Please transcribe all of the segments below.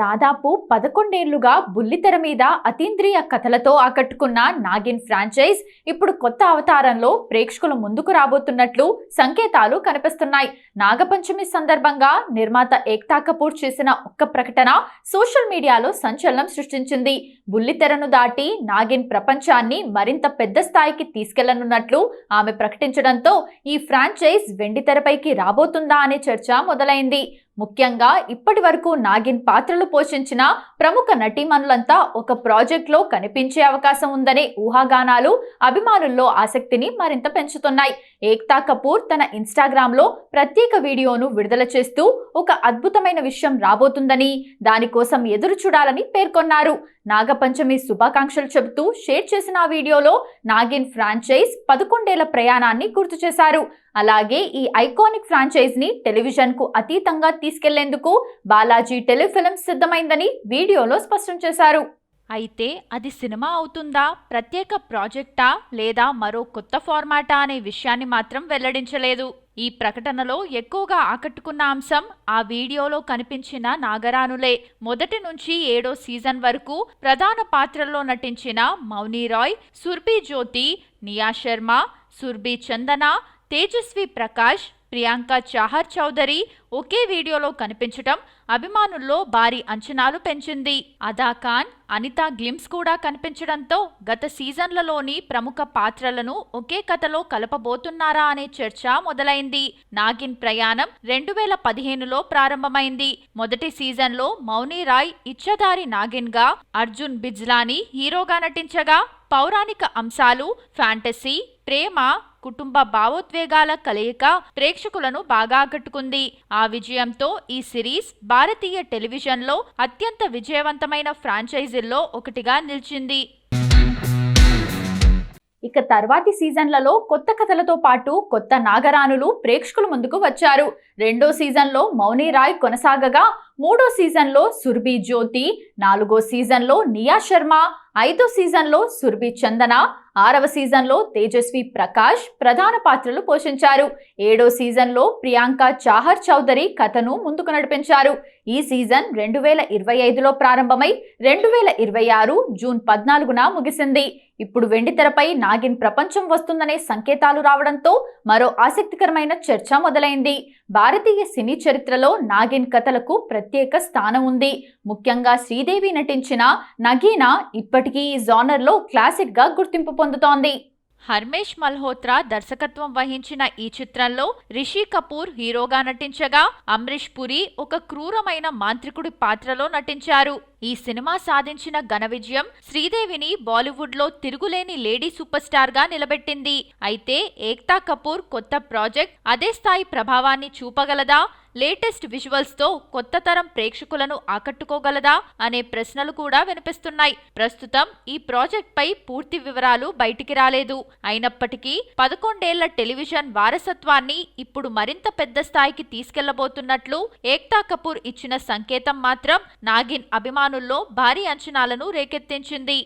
దాదాపు 11 ఏళ్లుగా బుల్లితెర మీద అతీంద్రియ కథలతో ఆకట్టుకున్న నాగిన్ ఫ్రాంచైజ్ ఇప్పుడు కొత్త అవతారంలో ప్రేక్షకుల ముందుకు రాబోతున్నట్లు సంకేతాలు కనిపిస్తున్నాయి. నాగపంచమి సందర్భంగా నిర్మాత ఏక్తా కపూర్ చేసిన ఒక్క ప్రకటన సోషల్ మీడియాలో సంచలనం సృష్టించింది. బుల్లితెరను దాటి నాగిన్ ప్రపంచాన్ని మరింత పెద్ద స్థాయికి తీసుకెళ్లనున్నట్లు ఆమె ప్రకటించడంతో ఈ ఫ్రాంచైజ్ వెండితెరపైకి రాబోతుందా అనే చర్చ మొదలైంది. ముఖ్యంగా ఇప్పటి వరకు నాగిన్ పాత్రలు పోషించిన ప్రముఖ నటీమణులంతా ఒక ప్రాజెక్ట్లో కనిపించే అవకాశం ఉందనే ఊహాగానాలు అభిమానుల్లో ఆసక్తిని మరింత పెంచుతున్నాయి. ఏక్తా కపూర్ తన ఇన్స్టాగ్రామ్లో ప్రత్యేక వీడియోను విడుదల చేస్తూ ఒక అద్భుతమైన విషయం రాబోతుందని, దానికోసం ఎదురు చూడాలని పేర్కొన్నారు. నాగపంచమి శుభాకాంక్షలు చెబుతూ షేర్ చేసిన ఆ వీడియోలో నాగిన్ ఫ్రాంచైజ్ 11 ఏళ్ల ప్రయాణాన్ని గుర్తు చేశారు. అలాగే ఈ ఐకానిక్ ఫ్రాంచైజ్ ని టెలివిజన్ కు అతీతంగా తీసుకెళ్లేందుకు బాలాజీ టెలిఫిల్మ్స్ సిద్ధమైందని వీడియోలో స్పష్టం చేశారు. అయితే అది సినిమా అవుతుందా, ప్రత్యేక ప్రాజెక్టా లేదా మరో కొత్త ఫార్మాటా అనే విషయాన్ని మాత్రం వెల్లడించలేదు. ఈ ప్రకటనలో ఎక్కువగా ఆకట్టుకున్న అంశం ఆ వీడియోలో కనిపించిన నాగరానులే. మొదటి నుంచి 7వ సీజన్ వరకు ప్రధాన పాత్రల్లో నటించిన మౌని రాయ్, సుర్భి జ్యోతి, నియా శర్మ, సుర్భి చందన, తేజస్వి ప్రకాష్, ప్రియాంక చాహర్ చౌదరి ఒకే వీడియోలో కనిపించటం అభిమానుల్లో భారీ అంచనాలు పెంచింది. అదా ఖాన్, అనితా గ్లిమ్స్ కూడా కనిపించడంతో గత సీజన్లలోని ప్రముఖ పాత్రలను ఒకే కథలో కలపబోతున్నారా అనే చర్చ మొదలైంది. నాగిన్ ప్రయాణం 2015లో ప్రారంభమైంది. మొదటి సీజన్లో మౌని రాయ్ ఇచ్చదారి నాగిన్ గా, అర్జున్ బిజ్లానీ హీరోగా నటించగా పౌరాణిక అంశాలు, ఫ్యాంటసీ, ప్రేమ, కుటుంబ భావోద్వేగాల కలయిక ప్రేక్షకులను బాగా ఆకట్టుకుంది. ఆ విజయంతో ఈ సిరీస్ భారతీయ టెలివిజన్లో అత్యంత విజయవంతమైన ఫ్రాంచైజీల్లో ఒకటిగా నిలిచింది. ఇక తర్వాతి సీజన్లలో కొత్త కథలతో పాటు కొత్త నాగరానులు ప్రేక్షకుల ముందుకు వచ్చారు. 2వ సీజన్లో మౌని రాయ్ కొనసాగగా, 3వ సీజన్లో సుర్భి జ్యోతి, 4వ సీజన్లో నియా శర్మ, 5వ సీజన్లో సుర్భి చందన, 6వ సీజన్లో తేజస్వి ప్రకాష్ ప్రధాన పాత్రలు పోషించారు. 7వ సీజన్లో ప్రియాంక చాహర్ చౌదరి కథను ముందుకు నడిపించారు. ఈ సీజన్ 2025లో ప్రారంభమై 2026 జూన్ 14న ముగిసింది. ఇప్పుడు వెండితెరపై నాగిన్ ప్రపంచం వస్తుందనే సంకేతాలు రావడంతో మరో ఆసక్తికరమైన చర్చ మొదలైంది. భారతీయ సినీ చరిత్రలో నాగిన్ కథలకు ప్రత్యేక స్థానం ఉంది. ముఖ్యంగా శ్రీదేవి నటించిన నగీనా ఇప్పటికీ ఈ జానర్లో క్లాసిక్ గా గుర్తింపు పొందుతోంది. హర్మేష్ మల్హోత్రా దర్శకత్వం వహించిన ఈ చిత్రంలో రిషి కపూర్ హీరోగా నటించగా, అమ్రీష్ పురి ఒక క్రూరమైన మాంత్రికుడి పాత్రలో నటించారు. ఈ సినిమా సాధించిన ఘన విజయం శ్రీదేవిని బాలీవుడ్లో తిరుగులేని లేడీ సూపర్ స్టార్ గా నిలబెట్టింది. అయితే ఏక్తా కపూర్ కొత్త ప్రాజెక్ట్ అదే స్థాయి ప్రభావాన్ని చూపగలదా, లేటెస్ట్ విజువల్స్ తో కొత్త తరం ప్రేక్షకులను ఆకట్టుకోగలదా అనే ప్రశ్నలు కూడా వినిపిస్తున్నాయి. ప్రస్తుతం ఈ ప్రాజెక్ట్ పై పూర్తి వివరాలు బయటికి రాలేదు. అయినప్పటికీ 11 ఏళ్ల టెలివిజన్ వారసత్వాన్ని ఇప్పుడు మరింత పెద్ద స్థాయికి తీసుకెళ్లబోతున్నట్లు ఏక్తా కపూర్ ఇచ్చిన సంకేతం మాత్రం నాగిన్ అభిమానుల్లో భారీ అంచనాలను రేకెత్తించింది.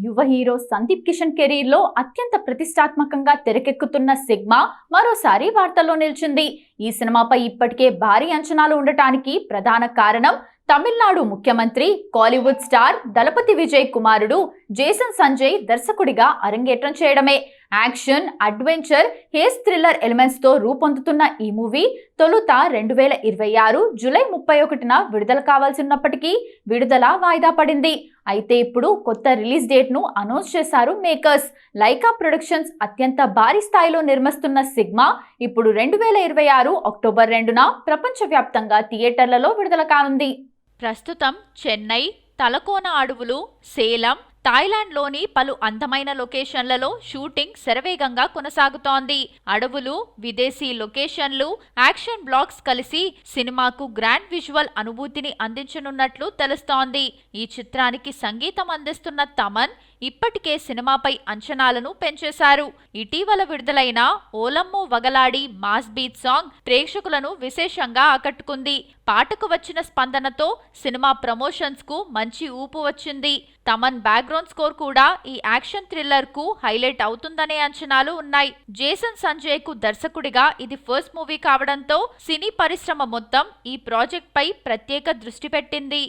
యువ హీరో సందీప్ కిషన్ కెరీర్ లో అత్యంత ప్రతిష్టాత్మకంగా తెరకెక్కుతున్న సిగ్మా మరోసారి వార్తల్లో నిలిచింది. ఈ సినిమాపై ఇప్పటికే భారీ అంచనాలు ఉండటానికి ప్రధాన కారణం తమిళనాడు ముఖ్యమంత్రి, కాలీవుడ్ స్టార్ దళపతి విజయ్ కుమారుడు జేసన్ సంజయ్ దర్శకుడిగా అరంగేట్రం చేయడమే. యాక్షన్, అడ్వెంచర్, హేస్ థ్రిల్లర్ ఎలిమెంట్స్ తో రూపొందుతున్న ఈ మూవీ తొలుత 2026 జూలై 31న విడుదల కావాల్సినప్పటికీ విడుదల వాయిదా పడింది. అయితే ఇప్పుడు కొత్త రిలీజ్ డేట్ ను అనౌన్స్ చేశారు మేకర్స్. లైకా ప్రొడక్షన్స్ అత్యంత భారీ స్థాయిలో నిర్మిస్తున్న సిగ్మా ఇప్పుడు 2026 అక్టోబర్ 2న ప్రపంచవ్యాప్తంగా థియేటర్లలో విడుదల కానుంది. ప్రస్తుతం చెన్నై, తలకోన అడవులు, సేలం, థాయిలాండ్లోని పలు అందమైన లొకేషన్లలో షూటింగ్ శరవేగంగా కొనసాగుతోంది. అడవులు, విదేశీ లొకేషన్లు, యాక్షన్ బ్లాక్స్ కలిసి సినిమాకు గ్రాండ్ విజువల్ అనుభూతిని అందించనున్నట్లు తెలుస్తోంది. ఈ చిత్రానికి సంగీతం అందిస్తున్న తమన్ ఇప్పటికే సినిమాపై అంచనాలను పెంచేశారు. ఇటీవల విడుదలైన ఓలమ్మో వగలాడి మాస్ బీట్ సాంగ్ ప్రేక్షకులను విశేషంగా ఆకట్టుకుంది. పాటకు వచ్చిన స్పందనతో సినిమా ప్రమోషన్స్ కు మంచి ఊపు వచ్చింది. తమన్ బ్యాక్గ్రౌండ్ స్కోర్ కూడా ఈ యాక్షన్ థ్రిల్లర్ కు హైలైట్ అవుతుందనే అంచనాలు ఉన్నాయి. జేసన్ సంజయ్ కు దర్శకుడిగా ఇది ఫస్ట్ మూవీ కావడంతో సినీ పరిశ్రమ మొత్తం ఈ ప్రాజెక్ట్ పై ప్రత్యేక దృష్టి పెట్టింది.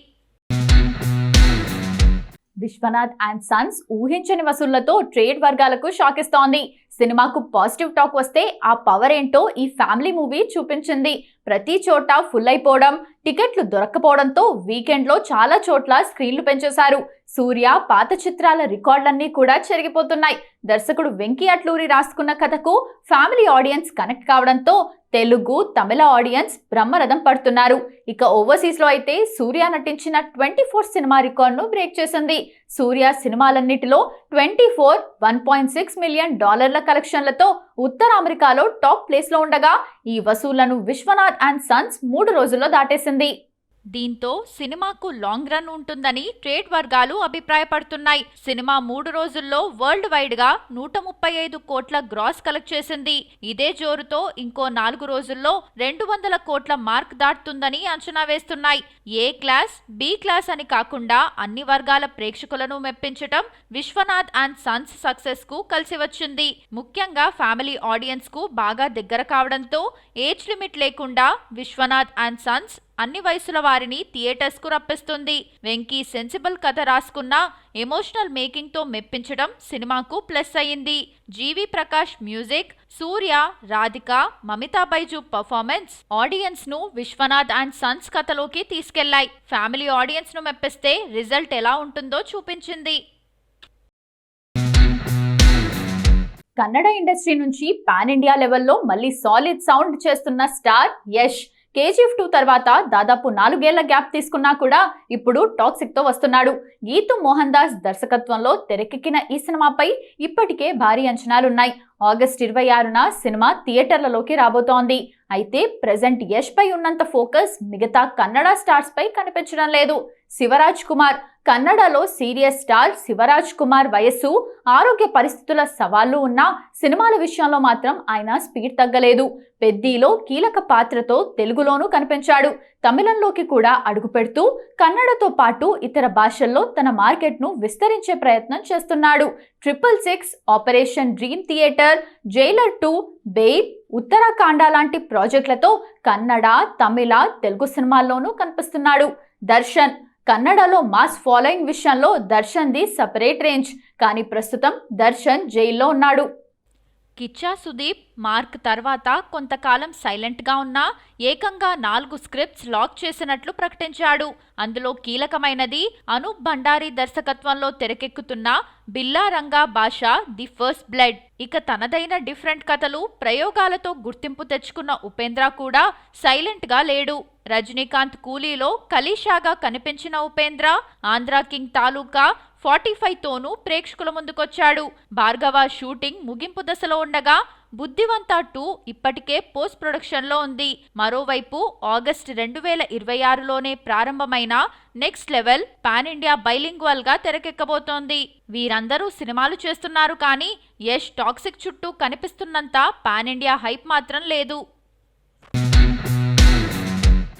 విశ్వనాథ్ అండ్ సన్స్ ఊహించని వసూళ్లతో ట్రేడ్ వర్గాలకు షాక్ ఇస్తోంది. సినిమాకు పాజిటివ్ టాక్ వస్తే ఆ పవర్ ఏంటో ఈ ఫ్యామిలీ మూవీ చూపించింది. ప్రతి చోట ఫుల్ అయిపోవడం, టికెట్లు దొరక్కపోవడంతో వీకెండ్లో చాలా చోట్ల స్క్రీన్లు పెంచేశారు. సూర్య పాత చిత్రాల రికార్డులన్నీ కూడా చెరిగిపోతున్నాయి. దర్శకుడు వెంకీ అట్లూరి రాసుకున్న కథకు ఫ్యామిలీ ఆడియన్స్ కనెక్ట్ కావడంతో తెలుగు, తమిళ ఆడియన్స్ బ్రహ్మరథం పడుతున్నారు. ఇక ఓవర్సీస్ లో అయితే సూర్య నటించిన 24 సినిమా రికార్డును బ్రేక్ చేసింది. సూర్య సినిమాలన్నిటిలో 24 $1.6 మిలియన్ కలెక్షన్లతో ఉత్తర అమెరికాలో టాప్ ప్లేస్ లో ఉండగా ఈ వసూళ్లను విశ్వనాథ్ అండ్ సన్స్ 3 రోజుల్లో దాటేసింది. దీంతో సినిమాకు లాంగ్ రన్ ఉంటుందని ట్రేడ్ వర్గాలు అభిప్రాయపడుతున్నాయి. సినిమా 3 రోజుల్లో వరల్డ్ వైడ్ గా 135 కోట్ల గ్రాస్ కలెక్ట్ చేసింది. ఇదే జోరుతో ఇంకో 4 రోజుల్లో 200 కోట్ల మార్క్ దాటుతుందని అంచనా వేస్తున్నాయి. ఏ క్లాస్, బి క్లాస్ అని కాకుండా అన్ని వర్గాల ప్రేక్షకులను మెప్పించటం విశ్వనాథ్ అండ్ సన్స్ సక్సెస్ కు కలిసి వచ్చింది. ముఖ్యంగా ఫ్యామిలీ ఆడియన్స్ కు బాగా దగ్గర కావడంతో ఏజ్ లిమిట్ లేకుండా విశ్వనాథ్ అండ్ సన్స్ అన్ని వయసుల వారిని థియేటర్స్ కు రప్పిస్తుంది. వెంకీ సెన్సిబుల్ కథ రాసుకున్న ఎమోషనల్ మేకింగ్ తో మెప్పించడం సినిమాకు ప్లస్ అయింది. జీవి ప్రకాష్ మ్యూజిక్, సూర్య, రాధిక, మమితా బైజు పర్ఫార్మెన్స్ ఆడియన్స్ ను విశ్వనాథ్ అండ్ సన్స్ కథలోకి తీసుకెళ్లాయి. ఫ్యామిలీ ఆడియన్స్ ను మెప్పిస్తే రిజల్ట్ ఎలా ఉంటుందో చూపించింది. కన్నడ ఇండస్ట్రీ నుంచి పాన్ ఇండియా లెవెల్లో మళ్ళీ సాలిడ్ సౌండ్ చేస్తున్న స్టార్ యష్ KGF 2 తర్వాత దాదాపు 4 ఏళ్ల గ్యాప్ తీసుకున్నా కూడా ఇప్పుడు టాక్సిక్ తో వస్తున్నాడు. గీతు మోహన్ దాస్ దర్శకత్వంలో తెరకెక్కిన ఈ సినిమాపై ఇప్పటికే భారీ అంచనాలున్నాయి. ఆగస్టు 26న సినిమా థియేటర్లలోకి రాబోతోంది. అయితే ప్రెజెంట్ యష్ పై ఉన్నంత ఫోకస్ మిగతా కన్నడ స్టార్స్ పై కనిపించడం లేదు. శివరాజ్ కుమార్ కన్నడలో సీరియస్ స్టార్ శివరాజ్ కుమార్ వయస్సు, ఆరోగ్య పరిస్థితుల సవాళ్లు ఉన్న సినిమాల విషయంలో మాత్రం ఆయన స్పీడ్ తగ్గలేదు. పెద్దీలో కీలక పాత్రతో తెలుగులోనూ కనిపించాడు. తమిళంలోకి కూడా అడుగుపెడుతూ కన్నడతో పాటు ఇతర భాషల్లో తన మార్కెట్ను విస్తరించే ప్రయత్నం చేస్తున్నాడు. 666, operation dream theatre, Jailer 2, bail, Uttarakhand లాంటి ప్రాజెక్టులతో కన్నడ, తమిళ, తెలుగు సినిమాల్లోనూ కనిపిస్తున్నాడు. దర్శన్ కన్నడలో మాస్ ఫాలోయింగ్ విషయంలో దర్శన్ది సపరేట్ రేంజ్. కానీ ప్రస్తుతం దర్శన్ జైల్లో ఉన్నాడు. కిచ్చా సుదీప్ మార్క్ తర్వాత కొంతకాలం సైలెంట్గా ఉన్నా ఏకంగా 4 స్క్రిప్ట్స్ లాక్ చేసినట్లు ప్రకటించాడు. అందులో కీలకమైనది అనూప్ భండారీ దర్శకత్వంలో తెరకెక్కుతున్న బిల్లా రంగా భాష ది ఫస్ట్ బ్లడ్. ఇక తనదైన డిఫరెంట్ కథలు, ప్రయోగాలతో గుర్తింపు తెచ్చుకున్న ఉపేంద్ర కూడా సైలెంట్గా లేడు. రజనీకాంత్ కూలీలో కలీషాగా కనిపించిన ఉపేంద్ర ఆంధ్రా కింగ్ తాలూకా 45తోనూ ప్రేక్షకుల ముందుకొచ్చాడు. భార్గవ షూటింగ్ ముగింపు దశలో ఉండగా బుద్ధివంత 2 ఇప్పటికే పోస్ట్ ప్రొడక్షన్లో ఉంది. మరోవైపు ఆగస్టు 2026లోనే ప్రారంభమైన next level pan India bilingual గా తెరకెక్కబోతోంది. వీరందరూ సినిమాలు చేస్తున్నారు కానీ యష్ టాక్సిక్ చుట్టూ కనిపిస్తున్నంత పాన్ ఇండియా హైప్ మాత్రం లేదు.